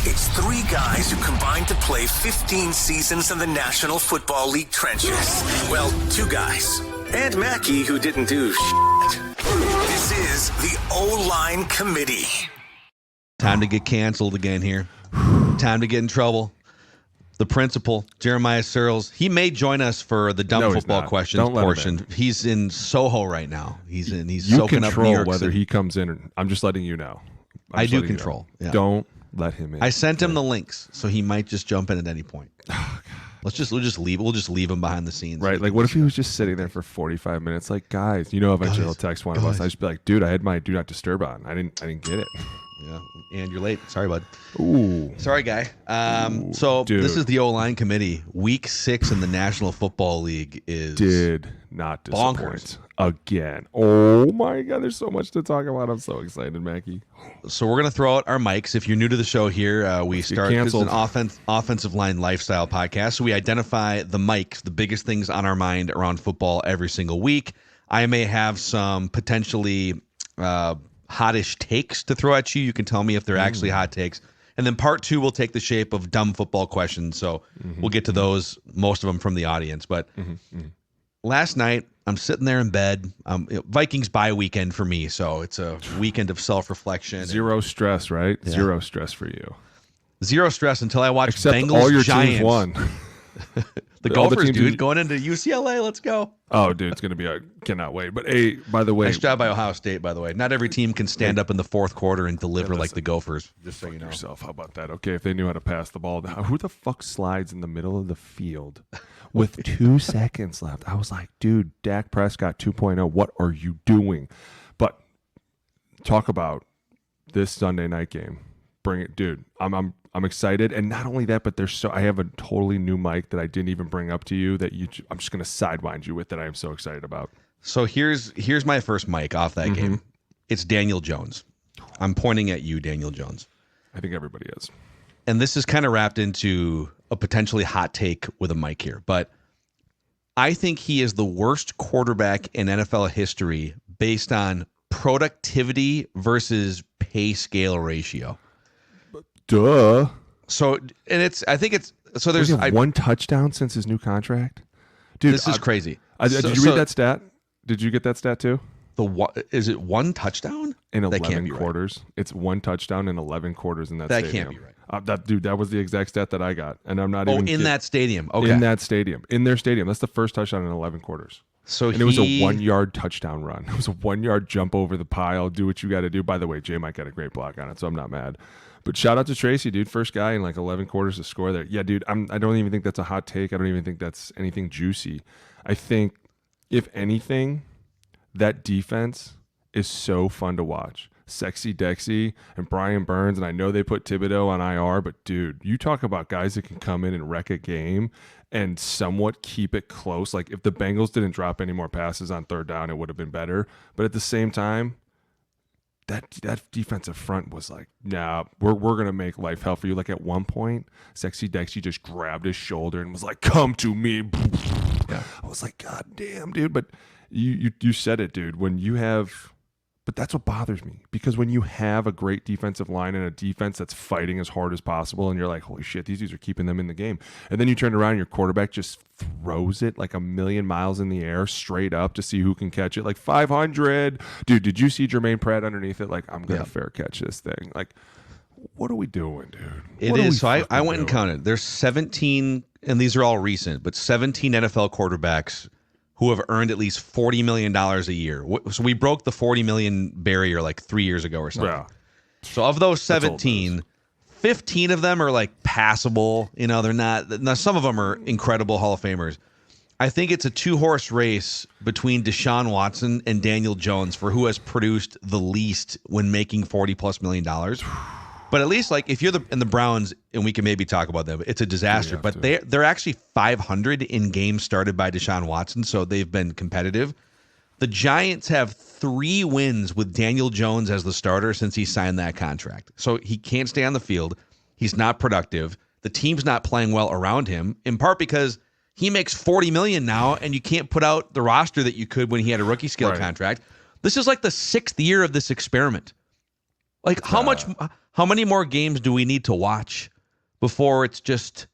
It's three guys who combined to play 15 seasons in the National Football League trenches. Well, two guys. And Mackey, who didn't do shit. This is the O-Line Committee. Time to get canceled again here. Time to get in trouble. The principal, Jeremiah Sirles, he may join us for the dumb football questions portion. He's in Soho right now. He's soaking up New York whether City. He comes in. I'm just letting you know. I do control. Yeah. Don't let him in. I sent him the links, so he might just jump in at any point. We'll just leave him behind the scenes. Right. Like, what if he was just sitting there for 45 minutes? Like, guys, eventually he'll text one of us. I'd just be like, dude, I had my do not disturb on. I didn't get it. Yeah, and you're late. Sorry, bud. Ooh. Sorry, guy. This is the O-Line Committee. Week 6 in the National Football League did not disappoint bonkers again. Oh my God, there's so much to talk about. I'm so excited, Mackey. So we're gonna throw out our mics. If you're new to the show here, we start. This is an offensive line lifestyle podcast. So we identify the mics, the biggest things on our mind around football every single week. I may have some potentially hottish takes to throw at you. You can tell me if they're actually hot takes. And then part 2 will take the shape of dumb football questions. So we'll get to those, most of them from the audience. But last night, I'm sitting there in bed. Vikings bye weekend for me. So it's a weekend of self-reflection. Zero stress, right? Yeah. Zero stress for you. Zero stress until I watch Except Bengals all your Giants. teams won. The Gophers, dude, going into UCLA. Let's go. Oh, dude, it's going to be cannot wait. But, hey, by the way. Nice job by Ohio State, by the way. Not every team can stand up in the fourth quarter and deliver like the Gophers. Just so you know. Yourself. How about that? Okay, if they knew how to pass the ball. Who the fuck slides in the middle of the field with 2 seconds left? I was like, dude, Dak Prescott 2.0, what are you doing? But talk about this Sunday night game. Bring it, dude. I'm excited, and not only that, but I have a totally new mic that I didn't even bring up to you that I'm just going to sidewind you with that I am so excited about. So here's my first mic off that game. It's Daniel Jones. I'm pointing at you, Daniel Jones. I think everybody is. And this is kind of wrapped into a potentially hot take with a mic here, but I think he is the worst quarterback in NFL history based on productivity versus pay scale ratio. Duh. So, and I think there's one touchdown since his new contract. Dude, this is crazy. Did you read that stat? Did you get that stat too? Is it one touchdown in 11 quarters? Right. It's one touchdown in 11 quarters in that stadium. That can't be right. That was the exact stat that I got, and I'm not that stadium. Okay, in that stadium, in their stadium. That's the first touchdown in 11 quarters. It was a 1-yard touchdown run. It was a 1-yard jump over the pile. Do what you got to do. By the way, Jay Mike got a great block on it, so I'm not mad. But shout out to Tracy, dude. First guy in like 11 quarters to score there. Yeah, dude, I don't even think that's a hot take. I don't even think that's anything juicy. I think, if anything, that defense is so fun to watch. Sexy Dexy and Brian Burns, and I know they put Thibodeau on IR, but, dude, you talk about guys that can come in and wreck a game and somewhat keep it close. Like, if the Bengals didn't drop any more passes on third down, it would have been better. But at the same time, that defensive front was like, nah, we're going to make life hell for you. Like, at one point, Sexy Dexy just grabbed his shoulder and was like, come to me. Yeah. I was like, God damn, dude. But you said it, dude. But that's what bothers me, because when you have a great defensive line and a defense that's fighting as hard as possible, and you're like, holy shit, these dudes are keeping them in the game. And then you turn around and your quarterback just throws it like a million miles in the air straight up to see who can catch it. Like 500. Dude, did you see Jermaine Pratt underneath it? Like, I'm going to fair catch this thing. Like, what are we doing, dude? It is. So I went and counted. There's 17, and these are all recent, but 17 NFL quarterbacks who have earned at least $40 million a year. So we broke the 40 million barrier like 3 years ago or something. Yeah. So of those 17, 15 of them are like passable. They're not. Now, some of them are incredible Hall of Famers. I think it's a 2-horse race between Deshaun Watson and Daniel Jones for who has produced the least when making $40+ million. But at least, like, if you're in the Browns, and we can maybe talk about them, it's a disaster. But they're actually 500 in games started by Deshaun Watson, so they've been competitive. The Giants have 3 wins with Daniel Jones as the starter since he signed that contract. So he can't stay on the field. He's not productive. The team's not playing well around him, in part because he makes $40 million now, and you can't put out the roster that you could when he had a rookie scale contract. This is like the 6th year of this experiment. Like how many more games do we need to watch before it's just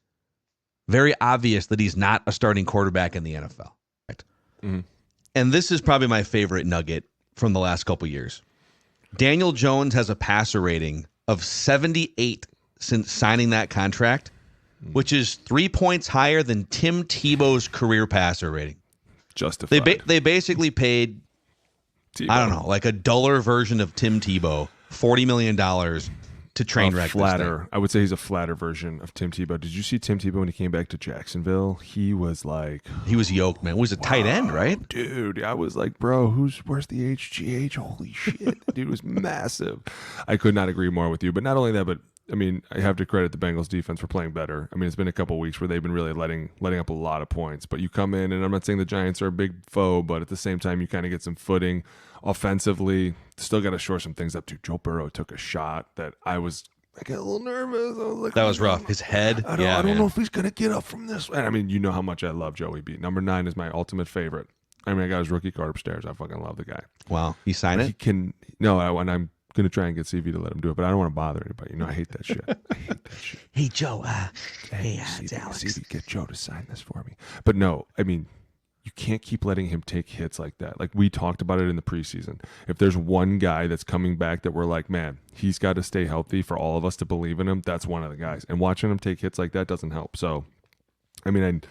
very obvious that he's not a starting quarterback in the NFL? Right? Mm-hmm. And this is probably my favorite nugget from the last couple years. Daniel Jones has a passer rating of 78 since signing that contract, which is 3 points higher than Tim Tebow's career passer rating. Justified. They basically paid, Tebow. I don't know, like a duller version of Tim Tebow, $40 million to train wreck flatter. This thing. I would say he's a flatter version of Tim Tebow. Did you see Tim Tebow when he came back to Jacksonville? He was like... He was yoked, man. He was a tight end, right? Dude, I was like, bro, where's the HGH? Holy shit. The dude was massive. I could not agree more with you. But not only that, but I mean, I have to credit the Bengals defense for playing better. I mean, it's been a couple of weeks where they've been really letting up a lot of points. But you come in, and I'm not saying the Giants are a big foe, but at the same time, you kind of get some footing offensively. Still got to shore some things up too. Joe Burrow took a shot that I got a little nervous. I was like, that was rough. His head. I don't know if he's gonna get up from this. And I mean, you know how much I love Joey B. Number 9 is my ultimate favorite. I mean, I got his rookie card upstairs. I fucking love the guy. Wow, he signed it. He can. No, and I'm gonna try and get CV to let him do it, but I don't want to bother anybody. You know, I hate that shit. Hey Joe. It's Alex. CV, get Joe to sign this for me. But no, I mean, you can't keep letting him take hits like that. Like we talked about it in the preseason. If there's one guy that's coming back that we're like, man, he's got to stay healthy for all of us to believe in him, that's one of the guys. And watching him take hits like that doesn't help. So, I mean,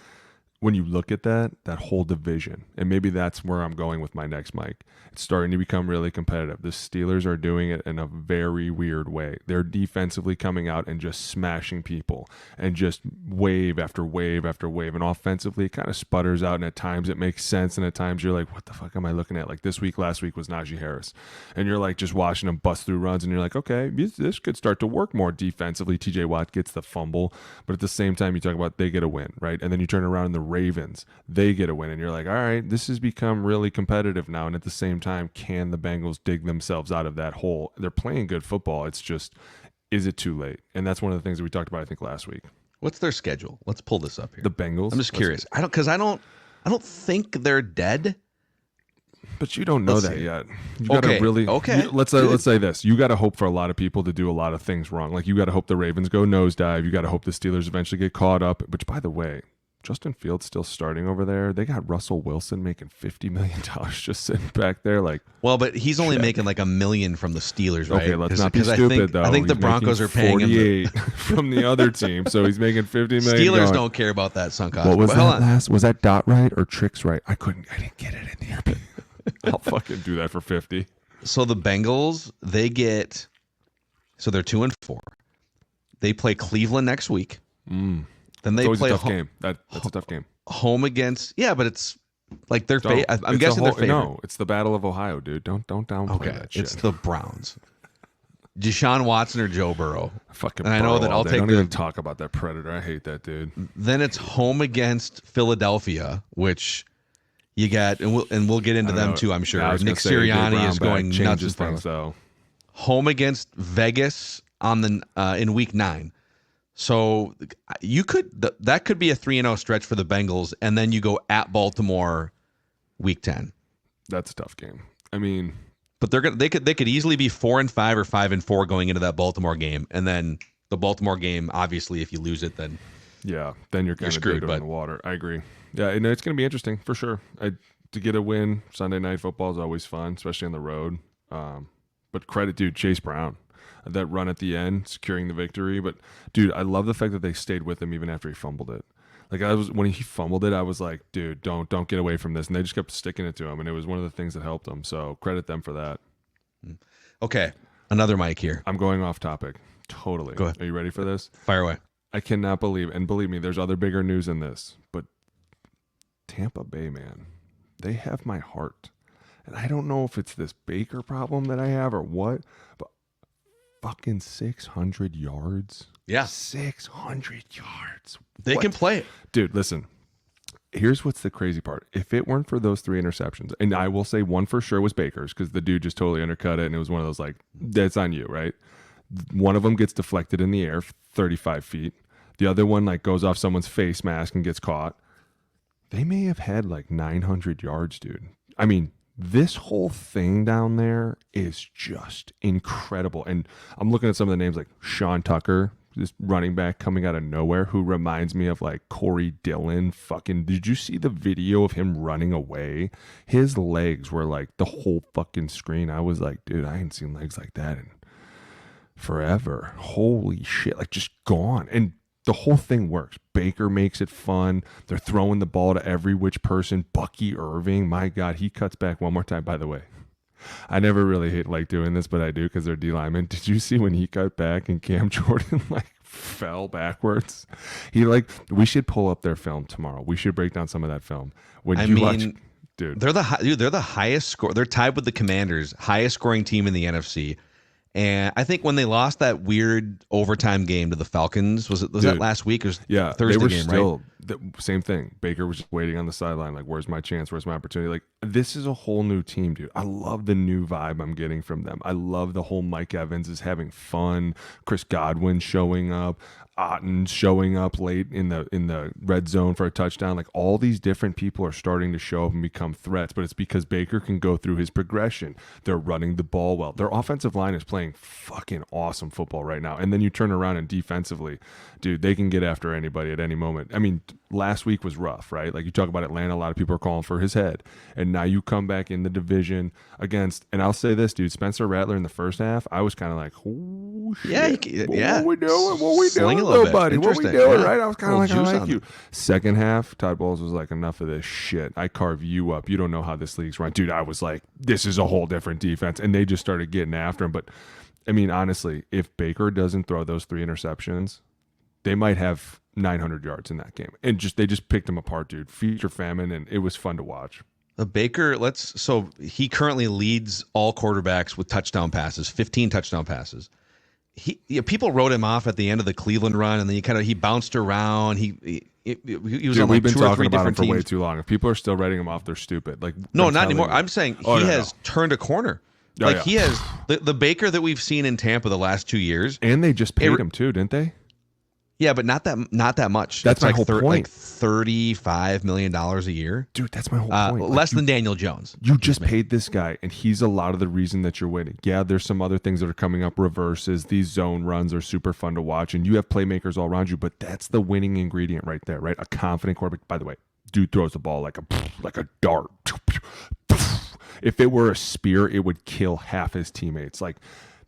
when you look at that whole division, and maybe that's where I'm going with my next mic, it's starting to become really competitive. The Steelers are doing it in a very weird way. They're defensively coming out and just smashing people and just wave after wave after wave. And offensively, it kind of sputters out, and at times it makes sense, and at times you're like, what the fuck am I looking at? Like last week was Najee Harris. And you're like just watching him bust through runs, and you're like, okay, this could start to work more defensively. TJ Watt gets the fumble, but at the same time, you talk about they get a win, right? And then you turn around and the Ravens, they get a win, and you're like, all right, this has become really competitive now. And at the same time, can the Bengals dig themselves out of that hole? They're playing good football. It's just, is it too late? And that's one of the things that we talked about, I think, last week. What's their schedule? Let's pull this up here. The Bengals. I'm just curious. I don't think they're dead. But you don't know that yet. You gotta let's say this. You got to hope for a lot of people to do a lot of things wrong. Like you got to hope the Ravens go nosedive. You got to hope the Steelers eventually get caught up. Which, by the way, Justin Fields still starting over there. They got Russell Wilson making $50 million just sitting back there. Like, well, but he's only making like $1 million from the Steelers, right? Okay, let's not be stupid, though. I think the Broncos are paying him from the other team, so he's making $50 million. Steelers don't care about that sunk cost. What was that last? Was that dot right or tricks right? I didn't get it in there. I'll fucking do that for 50. So the Bengals, they're 2-4. They play Cleveland next week. Then they play a tough game. That's a tough game. Home against, but it's like they're. I'm guessing they're favorite. No, it's the Battle of Ohio, dude. Don't downplay that shit. It's the Browns. Deshaun Watson or Joe Burrow. Fucking. And I know that I'll take. Don't even talk about that Predator. I hate that dude. Then it's home against Philadelphia, which you got, and we'll get into them too. I'm sure. Nick Sirianni is going nuts as things. So home against Vegas in Week 9. So that could be a 3-0 stretch for the Bengals, and then you go at Baltimore Week 10. That's a tough game. I mean, but they could easily be 4-5 or 5-4 going into that Baltimore game, and then the Baltimore game, obviously, if you lose it, then then you're kind of screwed. In the water. I agree. Yeah, and it's going to be interesting for sure. To get a win Sunday Night Football is always fun, especially on the road. But credit, dude, Chase Brown. That run at the end, securing the victory. But dude, I love the fact that they stayed with him even after he fumbled it. Like when he fumbled it, I was like, dude, don't get away from this. And they just kept sticking it to him, and it was one of the things that helped him. So credit them for that. Okay, another mic here. I'm going off topic. Totally. Go ahead. Are you ready for this? Fire away. I cannot believe me, there's other bigger news than this, but Tampa Bay, man, they have my heart. And I don't know if it's this Baker problem that I have or what, but fucking 600 yards. Yeah. 600 yards. They can play it. Dude, listen. Here's what's the crazy part. If it weren't for those 3 interceptions, and I will say one for sure was Baker's because the dude just totally undercut it, and it was one of those like, that's on you, right? One of them gets deflected in the air 35 feet. The other one like goes off someone's face mask and gets caught. They may have had like 900 yards, dude. I mean, This whole thing down there is just incredible. And I'm looking at some of the names like Sean Tucker, this running back coming out of nowhere, who reminds me of like Corey Dillon. Fucking, did you see the video of him running away? His legs were like the whole fucking screen. I was like, dude, I ain't seen legs like that in forever. Holy shit. Like just gone. And the whole thing works. Baker makes it fun. They're throwing the ball to every which person. Bucky Irving, my God, he cuts back one more time. By the way, I never really like doing this, but I do because they're D linemen. Did you see when he cut back and Cam Jordan like fell backwards? We should pull up their film tomorrow. We should break down some of that film. Dude, they're the highest score. They're tied with the Commanders, highest scoring team in the NFC. And I think when they lost that weird overtime game to the Falcons, was that last week? It was Thursday game, right? Same thing. Baker was just waiting on the sideline, like, where's my chance? Where's my opportunity? Like, this is a whole new team, dude. I love the new vibe I'm getting from them. I love the whole Mike Evans is having fun. Chris Godwin showing up. Otten showing up late in the red zone for a touchdown. Like, all these different people are starting to show up and become threats, but it's because Baker can go through his progression. They're running the ball well. Their offensive line is playing fucking awesome football right now. And then you turn around and defensively, dude, they can get after anybody at any moment. I mean, last week was rough, right? Like, you talk about Atlanta, a lot of people are calling for his head. And now you come back in the division against, and I'll say this, dude, Spencer Rattler in the first half, I was kind of like, oh, shit. Yeah. What we doing? What we doing, little buddy? What we doing, right? I was kind of like, I like you. Second half, Todd Bowles was like, enough of this shit. I carve you up. You don't know how this league's run. Dude, I was like, this is a whole different defense. And they just started getting after him. But, I mean, honestly, if Baker doesn't throw those 3 interceptions, they might have 900 yards in that game. And they just picked him apart, dude. Feature famine, and it was fun to watch. Baker, so he currently leads all quarterbacks with touchdown passes, 15 touchdown passes. People wrote him off at the end of the Cleveland run, and then he bounced around. He was on like 2 or 3 different teams for way too long. If people are still writing him off, they're stupid. Like, no, not anymore. I'm saying he has turned a corner. He has the Baker that we've seen in Tampa the last 2 years, and they just paid him too, didn't they? Yeah, but not that much. That's my whole point. Like $35 million a year. Dude, that's my whole point. Less than Daniel Jones. You just paid this guy, and he's a lot of the reason that you're winning. Yeah, there's some other things that are coming up. Reverses, these zone runs are super fun to watch, and you have playmakers all around you, but that's the winning ingredient right there, right? A confident quarterback. By the way, dude throws the ball like a dart. If it were a spear, it would kill half his teammates. Like,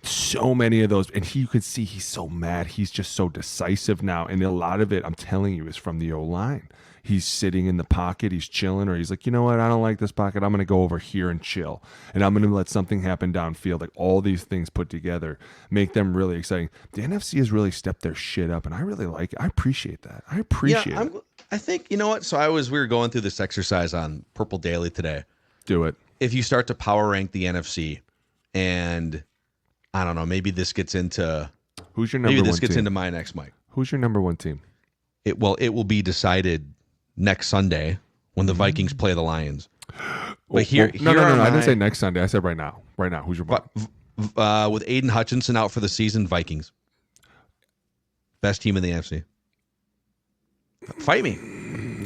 so many of those, and you could see he's so mad. He's just so decisive now, and a lot of it, I'm telling you, is from the O-line. He's sitting in the pocket, he's chilling, or he's like, you know what, I don't like this pocket, I'm going to go over here and chill, and I'm going to let something happen downfield. Like, all these things put together make them really exciting. The NFC has really stepped their shit up, and I really like it. I appreciate that. I think, you know what, so we were going through this exercise on Purple Daily today. Do it. If you start to power rank the NFC, and I don't know, maybe this gets into who's your number one team? Maybe this gets into my next mic. Who's your number one team? It will be decided next Sunday when the Vikings play the Lions. But no, I didn't say next Sunday. I said right now. Right now, who's your one? With Aiden Hutchinson out for the season, Vikings. Best team in the NFC. Fight me.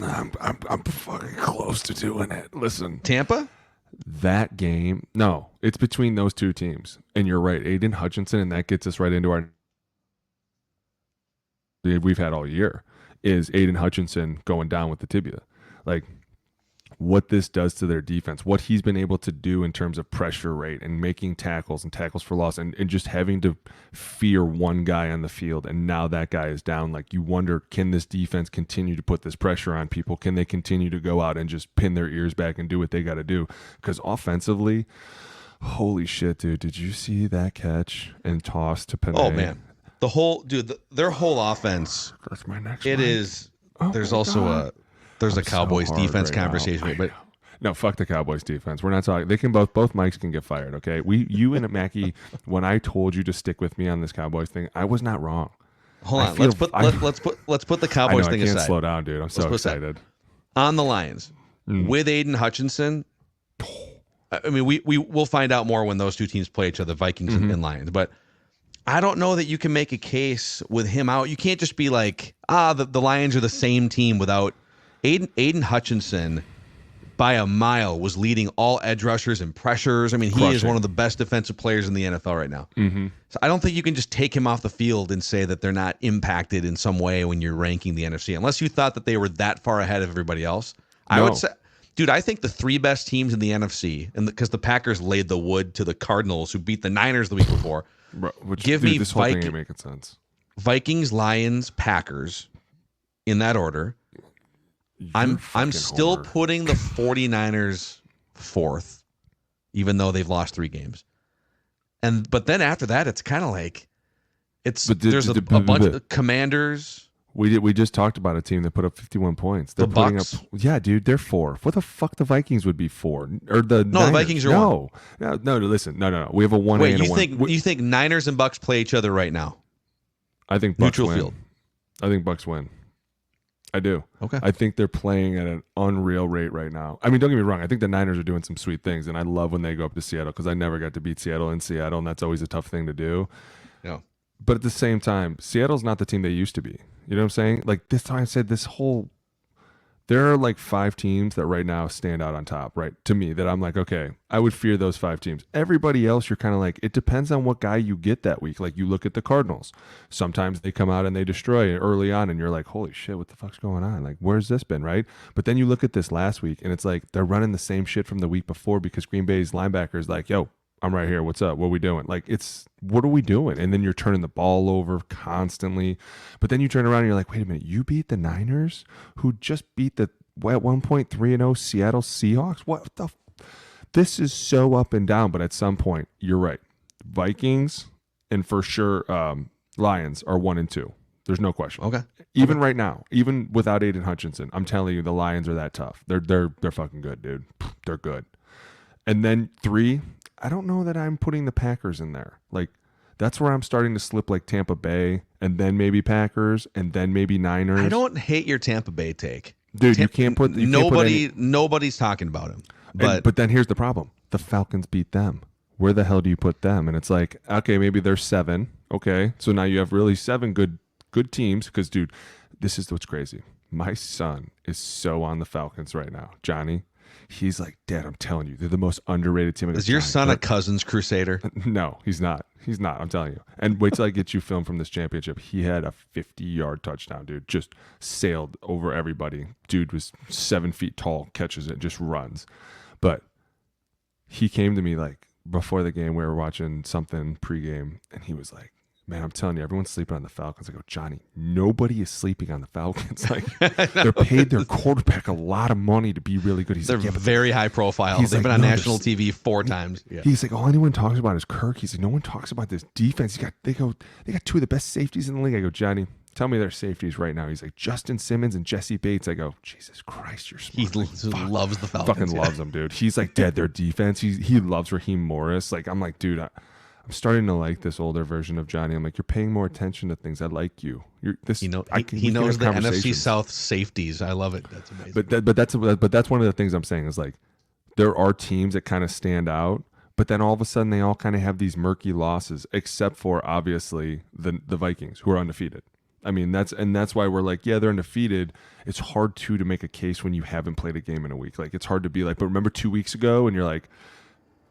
I'm fucking close to doing it. Listen, Tampa. That game, no, it's between those two teams. And you're right, Aiden Hutchinson, and that gets us right into our we've had all year, is Aiden Hutchinson going down with the tibia. Like, what this does to their defense, what he's been able to do in terms of pressure rate and making tackles and tackles for loss, and just having to fear one guy on the field, and now that guy is down. Like, you wonder, can this defense continue to put this pressure on people? Can they continue to go out and just pin their ears back and do what they got to do? Because offensively, holy shit, dude, did you see that catch and toss to Panay? Oh, man. Their whole offense. That's my next It one. Is. There's also There's a Cowboys defense conversation, but no, fuck the Cowboys defense. We're not talking. They can both mics can get fired. Okay, you and Mackey. When I told you to stick with me on this Cowboys thing, I was not wrong. Hold on, let's put the Cowboys thing aside. I can't slow down, dude. I'm so excited. On the Lions with Aiden Hutchinson. I mean, we'll find out more when those two teams play each other, Vikings and Lions. But I don't know that you can make a case with him out. You can't just be like, the Lions are the same team without Aiden Hutchinson by a mile, was leading all edge rushers and pressures. I mean, he is one of the best defensive players in the NFL right now. Mm-hmm. So I don't think you can just take him off the field and say that they're not impacted in some way when you're ranking the NFC, unless you thought that they were that far ahead of everybody else. No. I would say, dude, I think the 3 best teams in the NFC, and because the Packers laid the wood to the Cardinals, who beat the Niners the week before. This whole thing ain't making sense. Vikings, Lions, Packers, in that order. I'm still putting the 49ers 4th, even though they've lost 3 games. But then after that, it's kind of like there's a bunch of Commanders. We just talked about a team that put up 51 points. They're the putting Bucs. Up, yeah, dude, they're 4. What the fuck? The Vikings would be 4, or the no, Niners. The Vikings are 1. No. Listen, no. We have a 1. Wait, and you think Niners and Bucs play each other right now? I think Bucs neutral win. field. I think Bucs win. I do. Okay. I think they're playing at an unreal rate right now. I mean, don't get me wrong. I think the Niners are doing some sweet things, and I love when they go up to Seattle because I never got to beat Seattle in Seattle, and that's always a tough thing to do. Yeah. But at the same time, Seattle's not the team they used to be. You know what I'm saying? Like this time I said there are like 5 teams that right now stand out on top, right? To me, that I'm like, okay, I would fear those 5 teams. Everybody else, you're kind of like, it depends on what guy you get that week. Like you look at the Cardinals. Sometimes they come out and they destroy it early on and you're like, holy shit, what the fuck's going on? Like, where's this been, right? But then you look at this last week and it's like they're running the same shit from the week before because Green Bay's linebacker is like, yo, I'm right here. What's up? What are we doing? Like, what are we doing? And then you're turning the ball over constantly. But then you turn around and you're like, wait a minute, you beat the Niners who just beat the at 1.3-0 Seattle Seahawks? What the? This is so up and down. But at some point, you're right. Vikings and for sure Lions are 1 and 2. There's no question. Okay. Even right now, even without Aiden Hutchinson, I'm telling you, the Lions are that tough. They're fucking good, dude. They're good. And then 3. I don't know that I'm putting the Packers in there. Like, that's where I'm starting to slip like Tampa Bay and then maybe Packers and then maybe Niners. I don't hate your Tampa Bay take. Dude, you can't put nobody's talking about him. But then here's the problem. The Falcons beat them. Where the hell do you put them? And it's like, okay, maybe they're 7. Okay. So now you have really 7 good teams because, dude, this is what's crazy. My son is so on the Falcons right now. Johnny. He's like, Dad, I'm telling you, they're the most underrated team. Is your son a Cousins Crusader? No, he's not. He's not. I'm telling you. And wait till I get you film from this championship. He had a 50-yard touchdown, dude. Just sailed over everybody. Dude was 7 feet tall, catches it, just runs. But he came to me like before the game. We were watching something pregame, and he was like, man, I'm telling you, everyone's sleeping on the Falcons. I go, Johnny, nobody is sleeping on the Falcons. Like, they're paid their quarterback a lot of money to be really good. They're very high profile. They've been on national TV 4 times. Yeah. He's like, all anyone talks about is Kirk. He's like, no one talks about this defense. They got 2 of the best safeties in the league. I go, Johnny, tell me their safeties right now. He's like, Justin Simmons and Jesse Bates. I go, Jesus Christ, you're smart. He loves the Falcons. Fucking loves them, dude. He's like, Dad, their defense. He loves Raheem Morris. Like, I'm like, dude, I'm starting to like this older version of Johnny. I'm like, you're paying more attention to things. I like you. He knows the NFC South safeties. I love it. That's amazing. But that's one of the things I'm saying is like, there are teams that kind of stand out, but then all of a sudden they all kind of have these murky losses, except for obviously the Vikings, who are undefeated. I mean, that's why we're like, yeah, they're undefeated. It's hard to make a case when you haven't played a game in a week. Like, it's hard to be like, but remember 2 weeks ago, and you're like.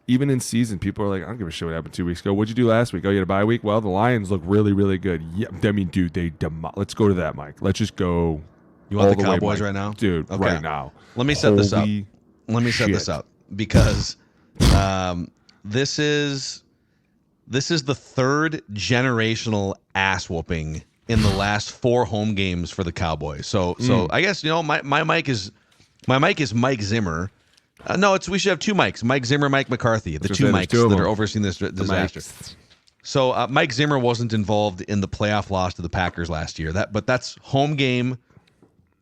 Even in season, people are like, I don't give a shit what happened 2 weeks ago. What'd you do last week? Oh, you had a bye week? Well, the Lions look really, really good. Yeah, I mean, dude, let's go to that, Mike. Let's just go. You want the Cowboys right now? Dude, okay. Right now. Let me set this up because this is the 3rd generational ass whooping in the last 4 home games for the Cowboys. So I guess, my mic is Mike Zimmer. No, we should have 2 mics. Mike Zimmer, Mike McCarthy, the 2 mics that are overseeing this disaster. So Mike Zimmer wasn't involved in the playoff loss to the Packers last year. But that's home game,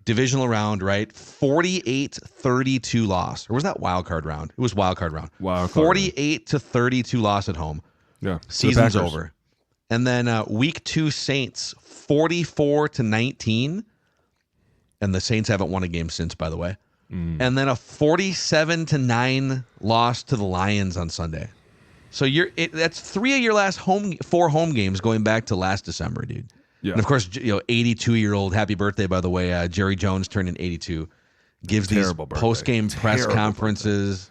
divisional round, right? 48-32 loss. Or was that wild card round? It was wild card round. 48-32 loss at home. Yeah. Season's over. And then week 2 Saints, 44-19. And the Saints haven't won a game since, by the way. And then a 47-9 loss to the Lions on Sunday. So that's 3 of your last 4 home games going back to last December, dude. Yeah. And of course, 82-year-old, happy birthday, by the way, Jerry Jones turning 82. gives these post-game press conferences,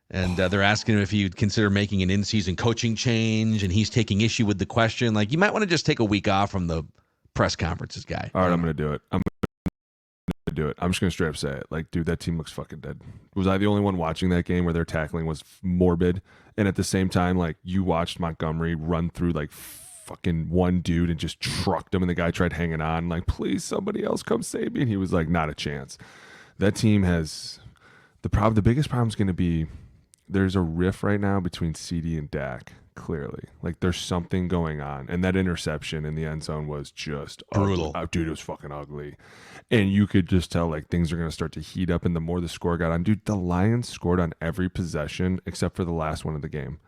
and they're asking him if he'd consider making an in-season coaching change, and he's taking issue with the question. Like, you might want to just take a week off from the press conferences, guy. All right, I'm going to do it. I'm just going to straight up say it. Like, dude, that team looks fucking dead. Was I the only one watching that game where their tackling was morbid? And at the same time, like, you watched Montgomery run through, like, fucking one dude and just trucked him, and the guy tried hanging on, like, please, somebody else come save me. And he was like, not a chance. That team has the biggest problem is going to be there's a riff right now between CD and Dak. Clearly, like, there's something going on, and that interception in the end zone was just brutal. Dude, it was fucking ugly, and you could just tell, like, things are going to start to heat up, and the more the score got on, dude, the Lions scored on every possession except for the last one of the game.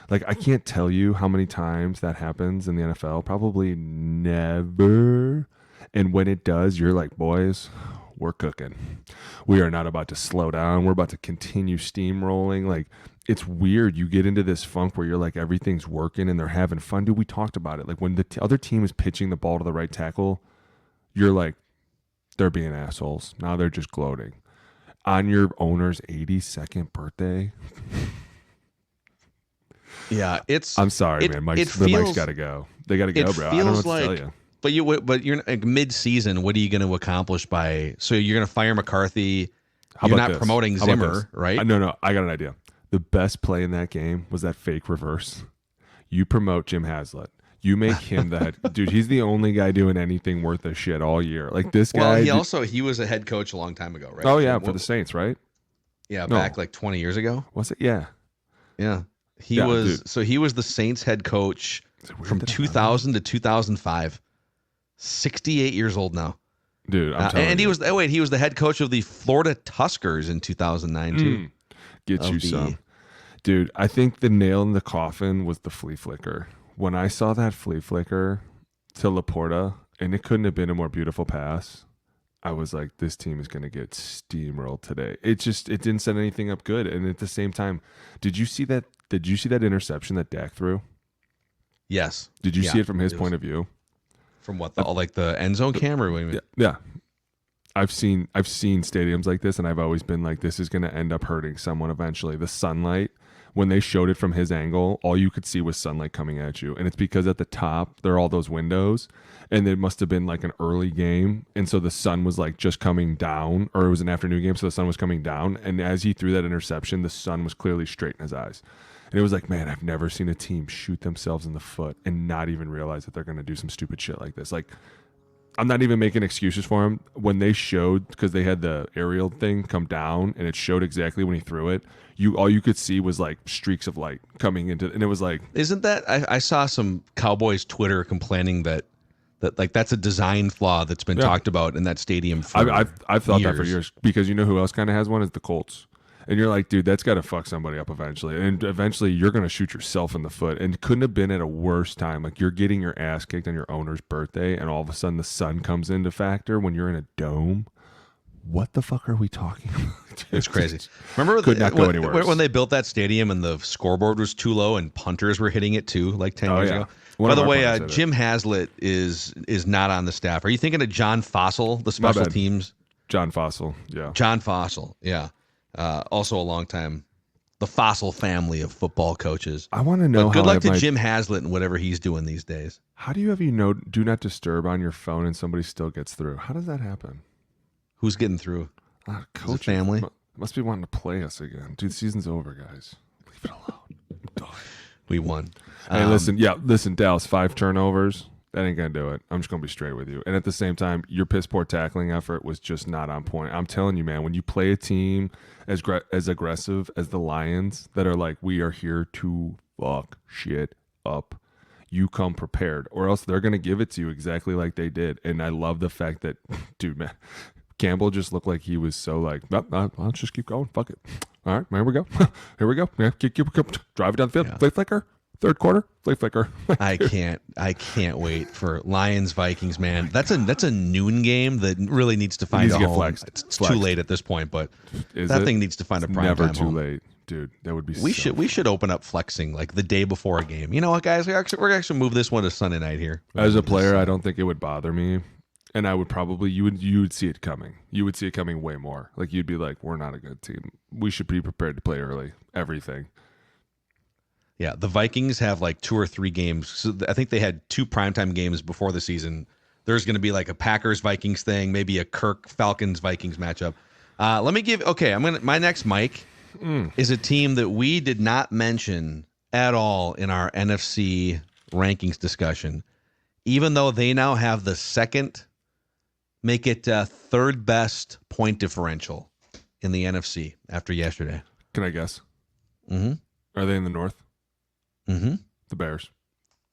Like, I can't tell you how many times that happens in the NFL. Probably never. And when it does, you're like, boys, we're cooking. We are not about to slow down. We're about to continue steamrolling. Like, it's weird. You get into this funk where you're like, everything's working and they're having fun. Dude, we talked about it. Like, when the other team is pitching the ball to the right tackle, you're like, they're being assholes. Now they're just gloating. On your owner's 82nd birthday. Yeah, I'm sorry, man. Mike's got to go. They got to go, bro. I don't know what to tell you. But you're like mid-season. What are you going to accomplish by? So you're going to fire McCarthy. You're not promoting Zimmer, right? No. I got an idea. The best play in that game was that fake reverse. You promote Jim Haslett. You make him the head dude. He's the only guy doing anything worth a shit all year. Like, this guy. Well, he was a head coach a long time ago, right? Oh yeah, for the Saints, right? Yeah, back like 20 years ago. Was it? Yeah. Yeah. He was the Saints head coach from 2000 to 2005. 68 years old now. Dude, I'm telling you. He was the head coach of the Florida Tuskers in 2009 too. Get you some. Dude, I think the nail in the coffin was the flea flicker. When I saw that flea flicker to Laporta, and it couldn't have been a more beautiful pass, I was like, this team is going to get steamrolled today. It didn't set anything up good. And at the same time, did you see that interception that Dak threw? Yes. Did you see it from his point of view? From what, the end zone camera? What do you mean? Yeah. I've seen stadiums like this, and I've always been like, this is going to end up hurting someone eventually. The sunlight, when they showed it from his angle, all you could see was sunlight coming at you. And it's because at the top, there are all those windows, and it must have been like an early game. And so the sun was like just coming down, or it was an afternoon game, so the sun was coming down. And as he threw that interception, the sun was clearly straight in his eyes. And it was like, man, I've never seen a team shoot themselves in the foot and not even realize that they're going to do some stupid shit like this. Like, I'm not even making excuses for him. When they showed, because they had the aerial thing come down and it showed exactly when he threw it, all you could see was like streaks of light coming into, and it was like, isn't that? I saw some Cowboys Twitter complaining that like that's a design flaw that's been talked about in that stadium. I've thought that for years, because you know who else kind of has one is the Colts. And you're like, dude, that's got to fuck somebody up eventually. And eventually you're going to shoot yourself in the foot. And couldn't have been at a worse time. Like, you're getting your ass kicked on your owner's birthday, and all of a sudden the sun comes into factor when you're in a dome. What the fuck are we talking about? It's crazy. Remember when they built that stadium and the scoreboard was too low and punters were hitting it too, like 10 years ago? By the way, Jim Haslett is not on the staff. Are you thinking of John Fossil, the special teams? John Fossil, yeah. John Fossil, yeah. Also a long time, the Fossil family of football coaches. I want to know. But good luck to Jim Haslett and whatever he's doing these days. How do you have do not disturb on your phone and somebody still gets through? How does that happen? Who's getting through? Coach family. Must be wanting to play us again. Dude, the season's over, guys. Leave it alone. We won. Hey, listen, Dallas, 5 turnovers. That ain't going to do it. I'm just going to be straight with you. And at the same time, your piss poor tackling effort was just not on point. I'm telling you, man, when you play a team as aggressive as the Lions that are like, we are here to fuck shit up, you come prepared, or else they're going to give it to you exactly like they did. And I love the fact that, dude, man, Campbell just looked like he was so like, let's just keep going. Fuck it. All right, here we go. Here we go. Yeah, keep drive it down the field. Yeah. Play flicker. Third quarter, play flicker. I can't wait for Lions Vikings, man. That's a noon game that really needs to find a home. It's too late at this point, but that thing needs to find a prime time home. Never too late, dude. That would be. We should open up flexing like the day before a game. You know what, guys? We're actually move this one to Sunday night here. As a player, I don't think it would bother me. And I would probably you would see it coming. You would see it coming way more. Like you'd be like, we're not a good team. We should be prepared to play early. Everything. Yeah, the Vikings have like 2 or 3 games. So I think they had 2 primetime games before the season. There's going to be like a Packers-Vikings thing, maybe a Kirk Falcons-Vikings matchup. Let me give. Okay, my next mic is a team that we did not mention at all in our NFC rankings discussion, even though they now have the second, make it third best point differential in the NFC after yesterday. Can I guess? Mm-hmm. Are they in the North? Mm-hmm. The Bears.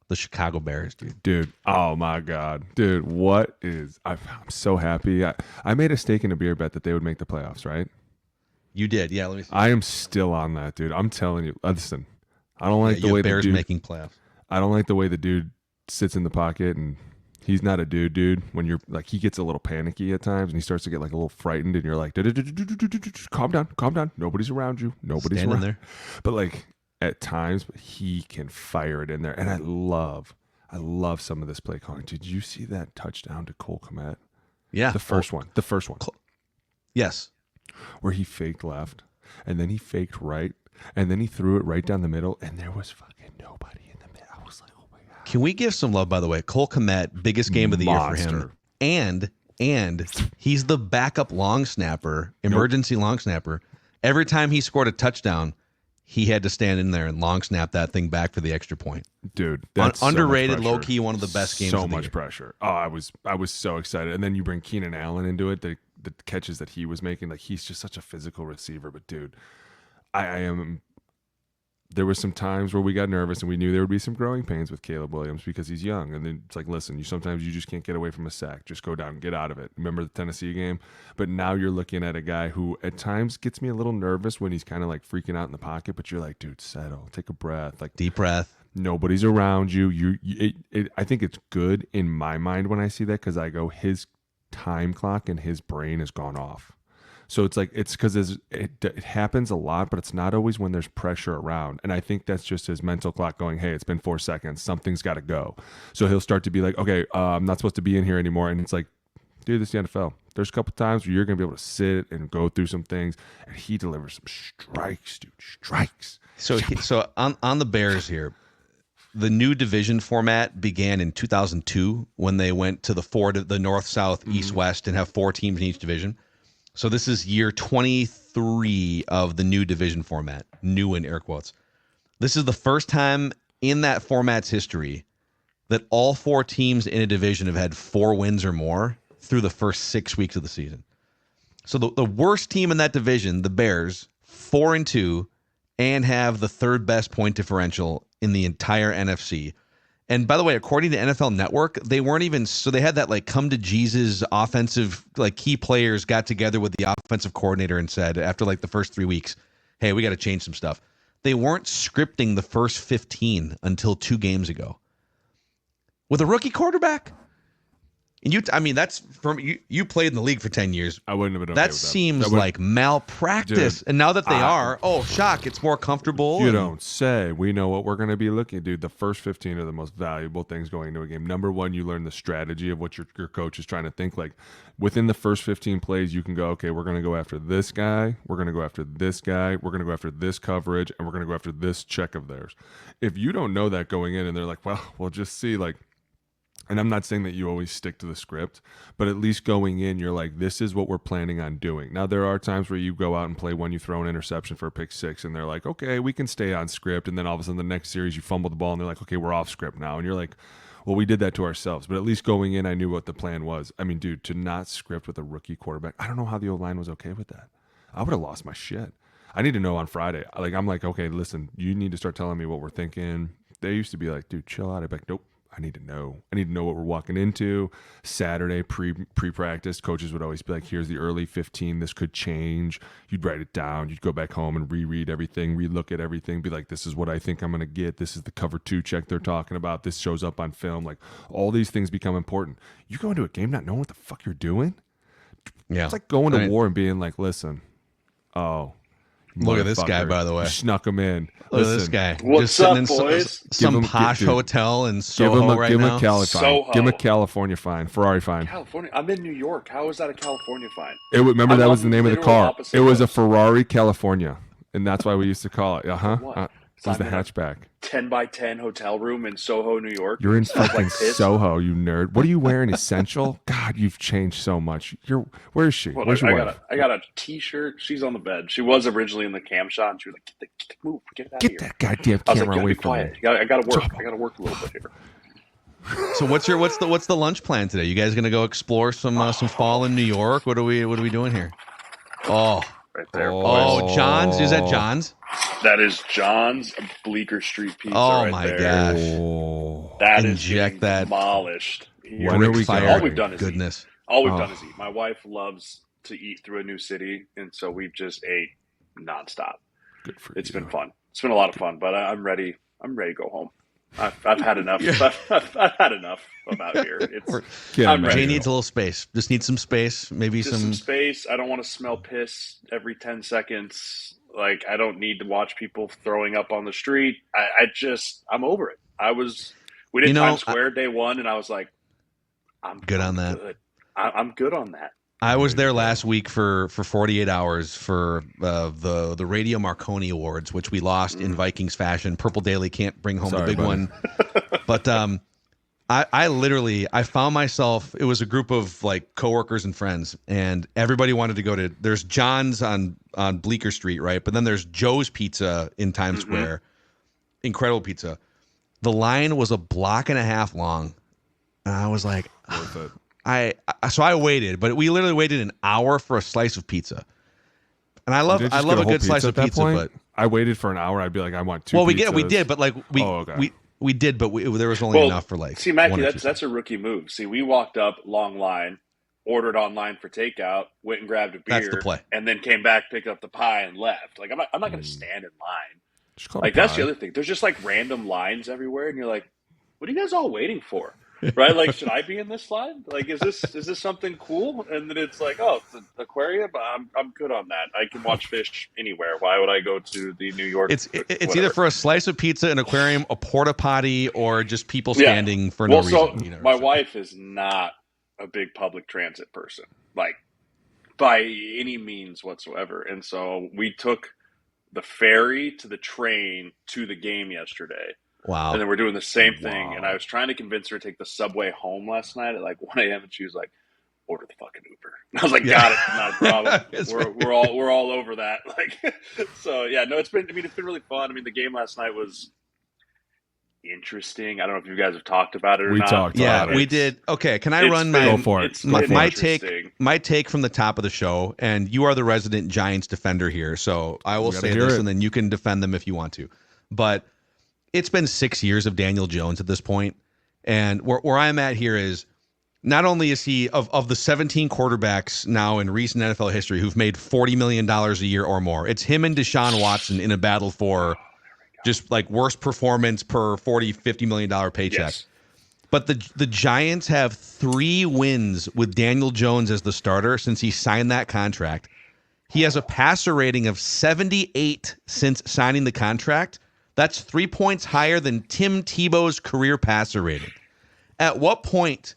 The Chicago Bears, dude. Dude, oh my God. Dude, what is... I'm so happy. I made a stake in a beer bet that they would make the playoffs, right? You did, yeah. Let me see. I am still on that, dude. I'm telling you. Listen, I don't like the way Bears the dude... making playoffs. I don't like the way the dude sits in the pocket, and he's not a dude. When you're like, he gets a little panicky at times, and he starts to get like a little frightened, and you're like, calm down. Nobody's around you. Nobody's Standing around there. But like... At times, he can fire it in there, and I love some of this play calling. Did you see that touchdown to Cole Kmet? Yeah, the first one. Yes, where he faked left, and then he faked right, and then he threw it right down the middle, and there was fucking nobody in the middle. I was like, oh my God. Can we give some love, by the way? Cole Kmet, biggest game of the year for him, and he's the backup long snapper, emergency long snapper. Every time he scored a touchdown, he had to stand in there and long snap that thing back for the extra point. Dude, that's underrated, so low key, one of the best games. So of the much year. Pressure. Oh, I was so excited. And then you bring Keenan Allen into it. The catches that he was making, like he's just such a physical receiver. But dude, I am. There were some times where we got nervous and we knew there would be some growing pains with Caleb Williams because he's young. And then it's like, listen, sometimes you just can't get away from a sack. Just go down and get out of it. Remember the Tennessee game? But now you're looking at a guy who at times gets me a little nervous when he's kind of like freaking out in the pocket. But you're like, dude, settle, take a breath, like deep breath. Nobody's around you. I think it's good in my mind when I see that because I go, his time clock and his brain has gone off. So it's like, it's because it happens a lot, but it's not always when there's pressure around. And I think that's just his mental clock going, hey, it's been 4 seconds. Something's got to go. So he'll start to be like, okay, I'm not supposed to be in here anymore. And it's like, dude, this is the NFL. There's a couple times where you're going to be able to sit and go through some things. And he delivers some strikes, dude, strikes. So on the Bears here, the new division format began in 2002 when they went to the north, south, east, west, and have 4 teams in each division. So this is year 23 of the new division format, new in air quotes. This is the first time in that format's history that all 4 teams in a division have had 4 wins or more through the first 6 weeks of the season. So the worst team in that division, the Bears, 4-2, and have the third best point differential in the entire NFC. And by the way, according to NFL Network, they weren't even, so they had that like come to Jesus offensive, like key players got together with the offensive coordinator and said after like the first 3 weeks, hey, we got to change some stuff. They weren't scripting the first 15 until 2 games ago. With a rookie quarterback? And that's from you played in the league for 10 years. I wouldn't have been okay with that. Seems like malpractice. Dude, and now that they are, shock, it's more comfortable. You don't say. We know what we're going to be looking at. Dude, the first 15 are the most valuable things going into a game. Number one, you learn the strategy of what your coach is trying to think. Like within the first 15 plays, you can go, okay, we're going to go after this guy. We're going to go after this guy. We're going to go after this coverage. And we're going to go after this check of theirs. If you don't know that going in and they're like, well, we'll just see, like, and I'm not saying that you always stick to the script, but at least going in, you're like, this is what we're planning on doing. Now, there are times where you go out and play one, you throw an interception for a pick 6, and they're like, okay, we can stay on script. And then all of a sudden, the next series, you fumble the ball, and they're like, okay, we're off script now. And you're like, well, we did that to ourselves. But at least going in, I knew what the plan was. I mean, dude, to not script with a rookie quarterback, I don't know how the O-line was okay with that. I would have lost my shit. I need to know on Friday. Like, I'm like, okay, listen, you need to start telling me what we're thinking. They used to be like, dude, chill out. I'd be like, nope. I need to know. I need to know what we're walking into. Saturday, pre-practice, coaches would always be like, here's the early 15. This could change. You'd write it down. You'd go back home and reread everything, relook at everything, be like, this is what I think I'm going to get. This is the cover 2 check they're talking about. This shows up on film. Like, all these things become important. You go into a game not knowing what the fuck you're doing? Yeah. It's like going to war and being like, listen, Look at this guy, by the way. Snuck him in. Look at this guy. What's just up, in boys? Some posh hotel in Soho right now. Give him a California fine. Ferrari fine. California? I'm in New York. How is that a California fine? Remember, that was the name of the car. It was a Ferrari California, and that's why we used to call it. It was the hatchback. 10 by 10 hotel room in Soho, New York. You're in fucking Soho, you nerd. What are you wearing? Essential? God, you've changed so much. Where is she? Where's your wife? I got a T-shirt. She's on the bed. She was originally in the cam shot, and she was like, "Move, get out of here." Get that goddamn camera away from me. I got to work. I got to work a little bit here. So what's the lunch plan today? You guys gonna go explore some fall in New York? What are we doing here? Oh. Right there. Oh, John's? Is that John's? That is John's Bleecker Street Pizza. Oh my there. gosh! That Inject is that demolished. When are we All we've done is goodness. Eat. All we've done is eat. My wife loves to eat through a new city, and so we've just ate nonstop. Good for It's been fun. It's been a lot of fun, but I'm ready. I'm ready to go home. I've had enough. I've had enough about here. Jay needs a little space. Just needs some space. Maybe just some space. I don't want to smell piss every 10 seconds. Like, I don't need to watch people throwing up on the street. I'm over it. We did Times Square day one, and I was like, I'm good on that. I'm good on that. I was there last week for 48 hours for the Radio Marconi Awards, which we lost in Vikings fashion. Purple Daily can't bring home the big one. But I found myself, it was a group of like coworkers and friends, and everybody wanted to go to, there's John's on Bleecker Street, right? But then there's Joe's Pizza in Times Square. Incredible pizza. The line was a block and a half long. And I was like, worth it. So I waited, but we literally waited an hour for a slice of pizza. And I love a good slice of pizza, but I waited for an hour. I'd be like, I want two. Well, pizzas. we did, but like we did, but there was only enough for like. See, Mackey, that's a rookie move. See, we walked up, long line, ordered online for takeout, went and grabbed a beer, that's the play, and then came back, picked up the pie, and left. Like, I'm not going to stand in line. Like, that's the other thing. There's just like random lines everywhere, and you're like, what are you guys all waiting for? Right? Like, should I be in this line? Like, is this something cool? And then it's like, oh, it's an aquarium. I'm good on that. I can watch fish anywhere. Why would I go to the New York? It's either for a slice of pizza, an aquarium, a porta potty, or just people standing for no reason. My wife is not a big public transit person, like by any means whatsoever. And so we took the ferry to the train to the game yesterday. Wow. And then we're doing the same thing. And I was trying to convince her to take the subway home last night at like 1 a.m. And she was like, order the fucking Uber. And I was like, got it. Not a problem. we're all over that. Like, so yeah, no, it's been really fun. I mean, the game last night was interesting. I don't know if you guys have talked about it or not. Talked about it. We did. Okay. Can I run my, go for it. my take from the top of the show? And you are the resident Giants defender here. So I will say this and then you can defend them if you want to. But it's been 6 years of Daniel Jones at this point, and where I'm at here is not only is he of the 17 quarterbacks now in recent NFL history who've made $40 million a year or more, it's him and Deshaun Watson in a battle for just like worst performance per $40-50 million paycheck. Yes. But the Giants have 3 wins with Daniel Jones as the starter since he signed that contract. He has a passer rating of 78 since signing the contract. That's 3 points higher than Tim Tebow's career passer rating. At what point,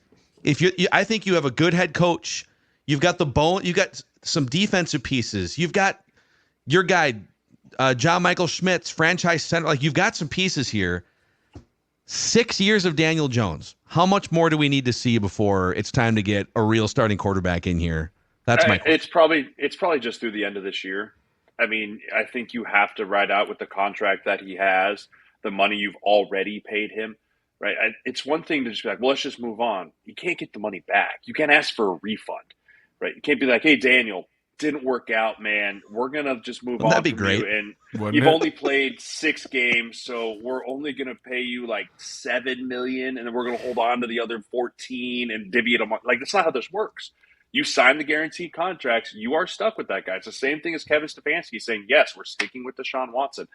I think you have a good head coach, you've got you've got some defensive pieces, you've got your guy, John Michael Schmitz, franchise center, like you've got some pieces here. 6 years of Daniel Jones. How much more do we need to see before it's time to get a real starting quarterback in here? That's my question. It's probably just through the end of this year. I mean, I think you have to ride out with the contract that he has, the money you've already paid him, right? It's one thing to just be like, well, let's just move on. You can't get the money back. You can't ask for a refund, right? You can't be like, hey, Daniel, didn't work out, man. We're going to just move on. That'd be great. And you've only played 6 games, so we're only going to pay you like $7 million, and then we're going to hold on to the other 14 and divvy it among. Like, that's not how this works. You sign the guaranteed contracts. You are stuck with that guy. It's the same thing as Kevin Stefanski saying, yes, we're sticking with Deshaun Watson.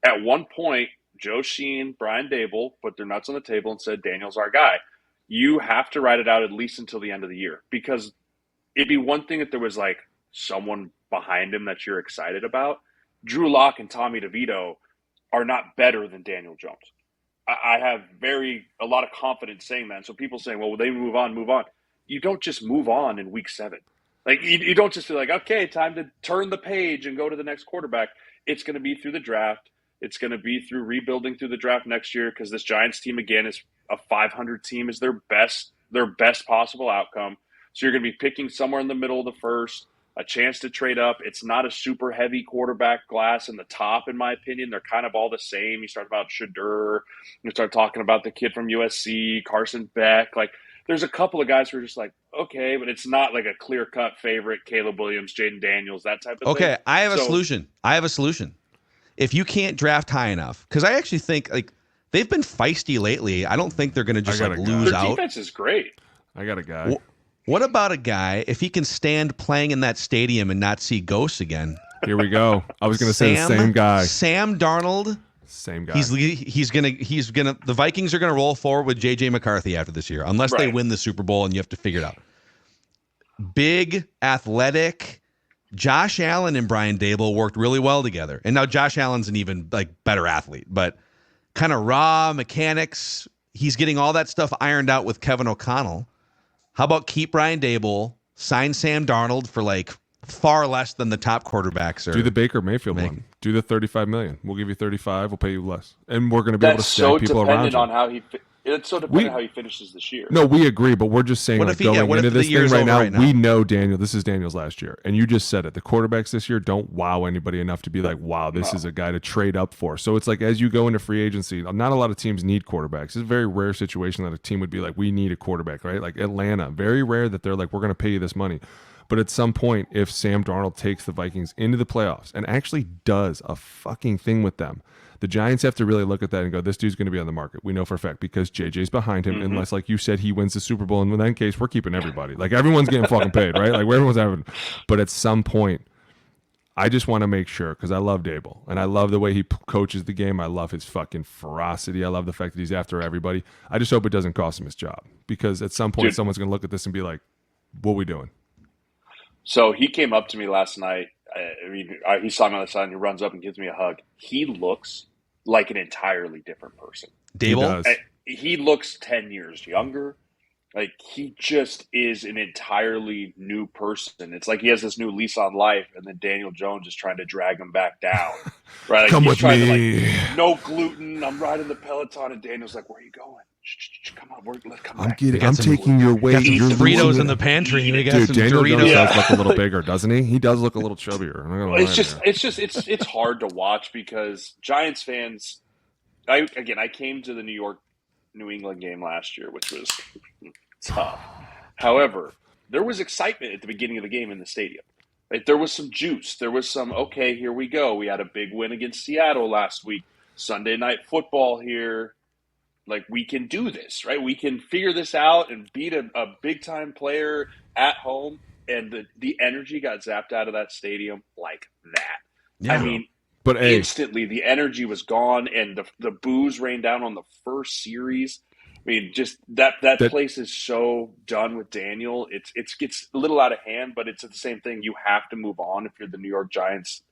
At one point, Joe Sheen, Brian Dable put their nuts on the table and said, Daniel's our guy. You have to ride it out at least until the end of the year, because it'd be one thing if there was like someone behind him that you're excited about. Drew Lock and Tommy DeVito are not better than Daniel Jones. I have a lot of confidence saying that. And so people saying, well, they move on. You don't just move on in week 7. Like, you don't just feel like, okay, time to turn the page and go to the next quarterback. It's going to be through the draft. It's going to be through rebuilding through the draft next year, because this Giants team, again, is a 500 team, is their best possible outcome. So you're going to be picking somewhere in the middle of the first, a chance to trade up. It's not a super heavy quarterback class in the top, in my opinion. They're kind of all the same. You start about Shadur. You start talking about the kid from USC, Carson Beck. Like, there's a couple of guys who are just like, okay, but it's not like a clear-cut favorite, Caleb Williams, Jaden Daniels, that type of thing. Okay, I have a solution. If you can't draft high enough, because I actually think, like, they've been feisty lately. I don't think they're going to just lose out. Their defense is great. I got a guy. What about a guy, if he can stand playing in that stadium and not see ghosts again? Here we go. I was going to say the same guy. Sam Darnold. Same guy. He's gonna. The Vikings are gonna roll forward with JJ McCarthy after this year, unless they win the Super Bowl, and you have to figure it out. Big, athletic. Josh Allen and Brian Daboll worked really well together, and now Josh Allen's an even better athlete, but kind of raw mechanics. He's getting all that stuff ironed out with Kevin O'Connell. How about keep Brian Daboll, sign Sam Darnold for far less than the top quarterbacks are. Do the Baker Mayfield one. Do the $35 million. We'll give you 35. We'll pay you less, and we're going to be able to stack people around you. It's so dependent on how he finishes this year. No, we agree, but we're just saying going into this thing right now, we know Daniel. This is Daniel's last year, and you just said it. The quarterbacks this year don't wow anybody enough to be like, wow, this is a guy to trade up for. So it's like, as you go into free agency, not a lot of teams need quarterbacks. It's a very rare situation that a team would be like, we need a quarterback, right? Like Atlanta, very rare that they're like, we're going to pay you this money. But at some point, if Sam Darnold takes the Vikings into the playoffs and actually does a fucking thing with them, the Giants have to really look at that and go, this dude's going to be on the market. We know for a fact because JJ's behind him, unless, like you said, he wins the Super Bowl. And in that case, we're keeping everybody. Like, everyone's getting fucking paid, right? Like, everyone's having. But at some point, I just want to make sure, because I love Daboll, and I love the way he coaches the game. I love his fucking ferocity. I love the fact that he's after everybody. I just hope it doesn't cost him his job, because at some point, someone's going to look at this and be like, what are we doing? So he came up to me last night. He saw me on the side, and he runs up and gives me a hug. He looks like an entirely different person. Daboll? He looks 10 years younger. Like, he just is an entirely new person. It's like he has this new lease on life, and then Daniel Jones is trying to drag him back down. Right? Like, Come with me. No gluten. I'm riding the Peloton, and Daniel's like, "Where are you going? Come on, let's come back." I'm taking your weight. Got some Doritos in the pantry. You got some Daniel Doritos. Jones does look a little bigger, doesn't he? He does look a little chubbier. It's hard to watch, because Giants fans. I came to the New England game last year, which was tough. However, there was excitement at the beginning of the game in the stadium. Like, there was some juice. There was some, okay, here we go. We had a big win against Seattle last week. Sunday night football here. Like, we can do this, right? We can figure this out and beat a big-time player at home. And the energy got zapped out of that stadium like that. Yeah. I mean, but instantly the energy was gone, and the boos rained down on the first series. I mean, just that place is so done with Daniel. It gets a little out of hand, but it's the same thing. You have to move on if you're the New York Giants,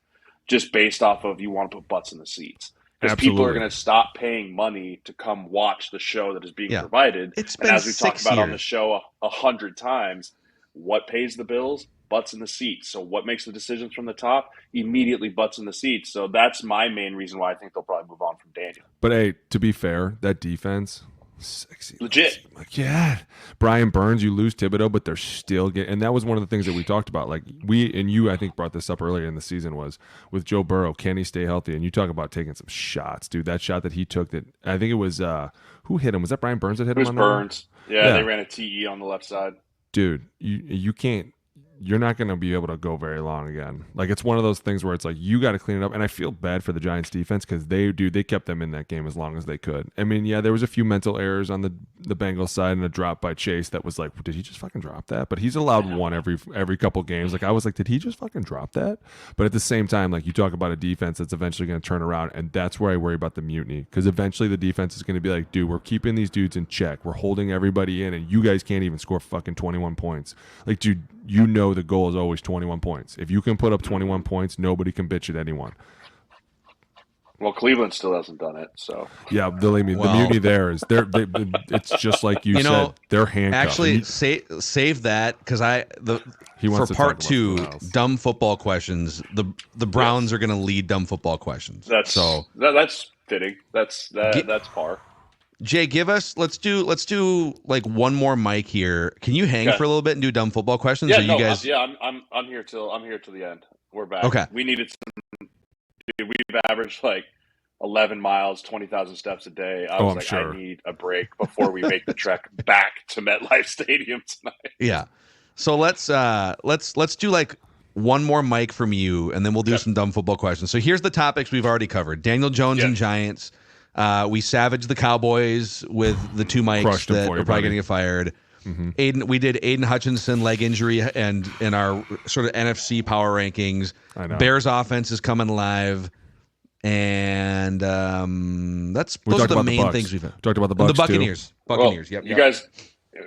just based off of you want to put butts in the seats. Because people are going to stop paying money to come watch the show that is being provided. It's been, and as we talked about years on the show 100 times, what pays the bills? Butts in the seats. So what makes the decisions from the top? Immediately butts in the seats. So that's my main reason why I think they'll probably move on from Daniel. But hey, to be fair, that defense, sexy. Legit. Like, yeah. Brian Burns, you lose Thibodeau, but they're still getting, and that was one of the things that we talked about. Like, you, I think, brought this up earlier in the season, was with Joe Burrow, can he stay healthy? And you talk about taking some shots, dude. That shot that he took, that I think it was, who hit him? Was that Brian Burns that hit him? It was Burns. Yeah, they ran a TE on the left side. Dude, you can't. You're not going to be able to go very long again. Like, it's one of those things where it's like, you got to clean it up. And I feel bad for the Giants defense, because they kept them in that game as long as they could. I mean, yeah, there was a few mental errors on the Bengals side, and a drop by Chase that was like, did he just fucking drop that? But he's allowed one every couple games. Like, I was like, did he just fucking drop that? But at the same time, like, you talk about a defense that's eventually going to turn around, and that's where I worry about the mutiny, because eventually the defense is going to be like, dude, we're keeping these dudes in check. We're holding everybody in, and you guys can't even score fucking 21 points. Like, dude, you know the goal is always 21 points. If you can put up 21 points, nobody can bitch at anyone. Well, Cleveland still hasn't done it, so yeah, believe me, the mutiny there is it's just like you said, they're handcuffed. Actually, save that because for part 2, dumb football questions. The Browns are going to lead dumb football questions. That's fitting. That's par. Jay, let's do like one more mic here. Can you hang for a little bit and do dumb football questions? Yeah, you guys? I'm here till the end. We're back. Okay. We needed some. We've averaged like 11 miles, 20,000 steps a day. I sure. I need a break before we make the trek back to MetLife Stadium tonight. Yeah. So let's do like one more mic from you, and then we'll do some dumb football questions. So here's the topics we've already covered: Daniel Jones and Giants. We savaged the Cowboys with the 2 mics that are probably going to get fired. Mm-hmm. We did Aiden Hutchinson leg injury and in our sort of NFC power rankings. I know. Bears offense is coming live, and those are the main things we've had. Talked about the Bucs, the Buccaneers. Too. Buccaneers. You guys.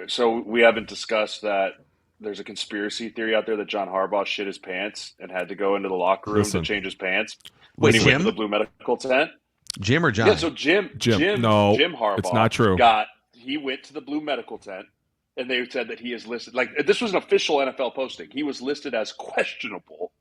So we haven't discussed that. There's a conspiracy theory out there that John Harbaugh shit his pants and had to go into the locker room to change his pants when he went to the blue medical tent. Jim or John? Yeah, so Jim. No, Jim Harbaugh. It's not true. He went to the blue medical tent. And they said that he is listed, like this was an official NFL posting. He was listed as questionable,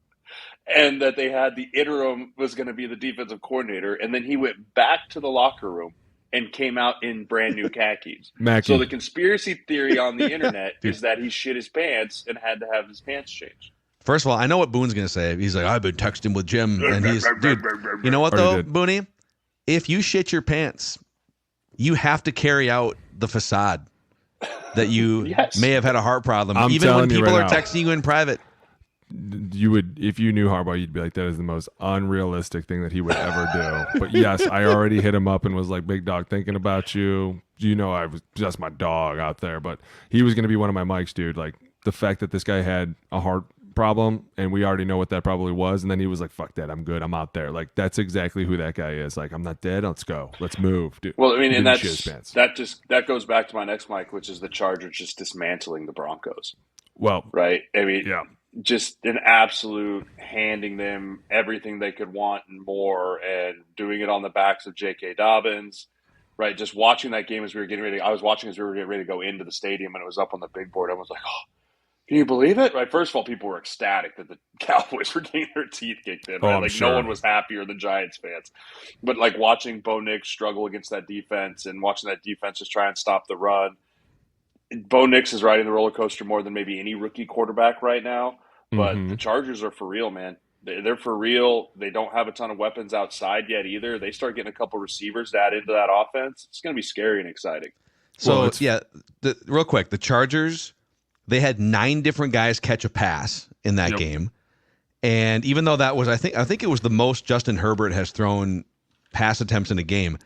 and that they had the interim was going to be the defensive coordinator. And then he went back to the locker room and came out in brand new khakis. Mackey. So the conspiracy theory on the internet is that he shit his pants and had to have his pants changed. First of all, I know what Boone's going to say. He's like, I've been texting with Jim, and he's dude. You know what though, Booney? If you shit your pants, you have to carry out the facade that you may have had a heart problem, even when people are texting you in private. You would, if you knew Harbaugh, you'd be like, that is the most unrealistic thing that he would ever do. But yes, I already hit him up and was like, big dog, thinking about you. You know, I was just my dog out there, but he was going to be one of my mics, dude. Like the fact that this guy had a heart problem and we already know what that probably was. And then he was like, fuck that. I'm good. I'm out there. Like, that's exactly who that guy is. Like, I'm not dead. Let's go. Let's move, dude. Well, I mean, and that goes back to my next mic, which is the Chargers just dismantling the Broncos. Well, right. I mean, just an absolute handing them everything they could want and more, and doing it on the backs of J.K. Dobbins, right? Just watching that game as we were getting ready. I was watching as we were getting ready to go into the stadium, and it was up on the big board. I was like, oh, can you believe it? Right. First of all, people were ecstatic that the Cowboys were getting their teeth kicked in. Right? No one was happier than Giants fans. But like watching Bo Nix struggle against that defense and watching that defense just try and stop the run. Bo Nix is riding the roller coaster more than maybe any rookie quarterback right now. But the Chargers are for real, man. They're for real. They don't have a ton of weapons outside yet either. They start getting a couple receivers to add into that offense. It's going to be scary and exciting. So, real quick, the Chargers, they had 9 different guys catch a pass in that game. And even though that was, I think it was the most Justin Herbert has thrown pass attempts in a game,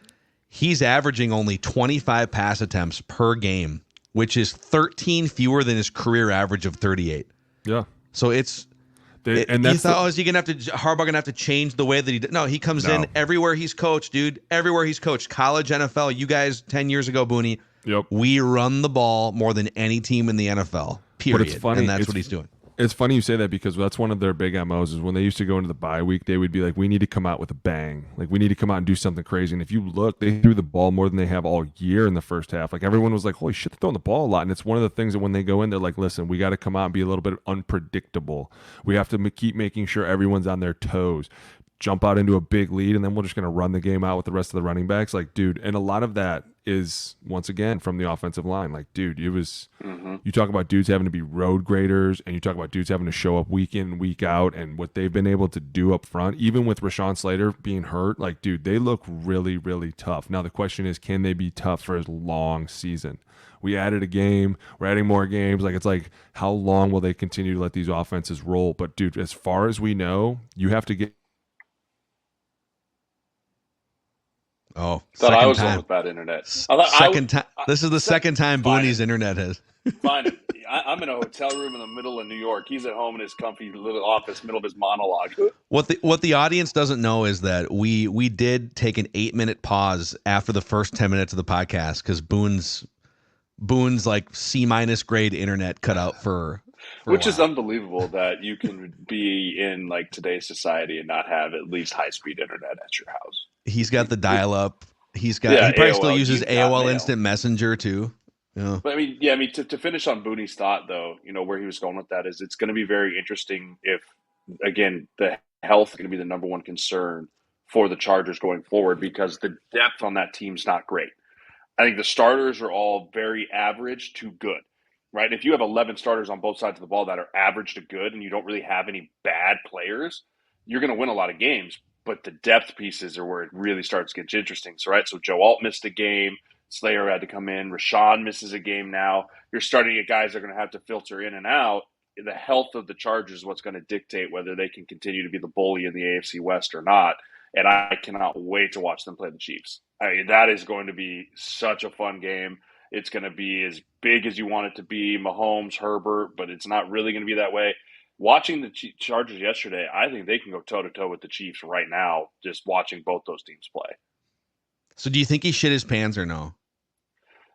he's averaging only 25 pass attempts per game, which is 13 fewer than his career average of 38. Yeah. So it's and you thought, is he gonna have to Harbaugh gonna have to change the way that he did? No, he comes in everywhere he's coached, dude. Everywhere he's coached, college, NFL. You guys 10 years ago, Booney. Yep. We run the ball more than any team in the NFL. Period. But it's funny, and that's what he's doing. It's funny you say that because that's one of their big MOs is when they used to go into the bye week, they would be like, we need to come out with a bang. Like, we need to come out and do something crazy. And if you look, they threw the ball more than they have all year in the first half. Like, everyone was like, holy shit, they're throwing the ball a lot. And it's one of the things that when they go in, they're like, listen, we got to come out and be a little bit unpredictable. We have to keep making sure everyone's on their toes. Jump out into a big lead, and then we're just going to run the game out with the rest of the running backs. Like, dude, and a lot of that is, once again, from the offensive line. Like, dude, it was, you talk about dudes having to be road graders, and you talk about dudes having to show up week in, week out, and what they've been able to do up front, even with Rashawn Slater being hurt, like, dude, they look really, really tough. Now, the question is, can they be tough for a long season? We added a game. We're adding more games. Like, it's like, how long will they continue to let these offenses roll? But, dude, as far as we know, you have to get. Oh, thought I was on with bad internet. Second time. This is the second time Booney's internet has. Fine. I'm in a hotel room in the middle of New York. He's at home in his comfy little office, middle of his monologue. What the audience doesn't know is that we did take an 8-minute pause after the first 10 minutes of the podcast because Boone's like C- grade internet cut out for Which is unbelievable that you can be in like today's society and not have at least high speed internet at your house. He's got the dial up. He probably AOL, still uses AOL Instant Messenger too. Yeah. But to finish on Boone's thought though, where he was going with that is it's going to be very interesting if, again, the health is going to be the number one concern for the Chargers going forward because the depth on that team's not great. I think the starters are all very average to good, right? If you have 11 starters on both sides of the ball that are average to good and you don't really have any bad players, you're going to win a lot of games. But the depth pieces are where it really starts to get interesting. So Joe Alt missed a game. Slayer had to come in. Rashawn misses a game now. You're starting to get guys that are going to have to filter in and out. The health of the Chargers is what's going to dictate whether they can continue to be the bully in the AFC West or not. And I cannot wait to watch them play the Chiefs. I mean, that is going to be such a fun game. It's going to be as big as you want it to be, Mahomes, Herbert, but it's not really going to be that way. Watching the Chargers yesterday, I think they can go toe-to-toe with the Chiefs right now, just watching both those teams play. So do you think he shit his pants or no?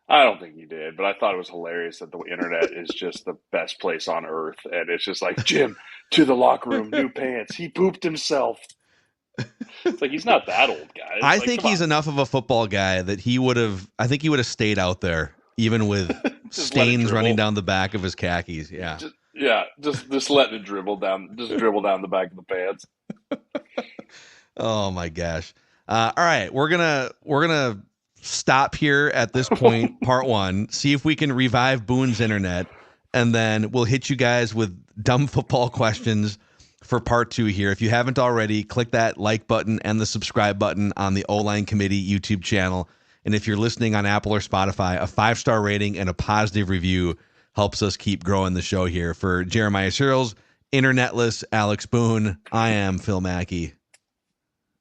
I don't think he did, but I thought it was hilarious that the internet is just the best place on earth. And it's just like, Jim, to the locker room, new pants. He pooped himself. It's like he's not that old, guys. I think he's enough of a football guy that he would have stayed out there, even with stains running down the back of his khakis. Yeah. Just letting it dribble down the back of the pants. Oh my gosh. All right. We're gonna stop here at this point, part one, see if we can revive Boone's internet, and then we'll hit you guys with dumb football questions for part two here. If you haven't already, click that like button and the subscribe button on the O-Line Committee YouTube channel. And if you're listening on Apple or Spotify, a 5-star rating and a positive review helps us keep growing the show here. For Jeremiah Sirles, internetless Alex Boone, I am Phil Mackey.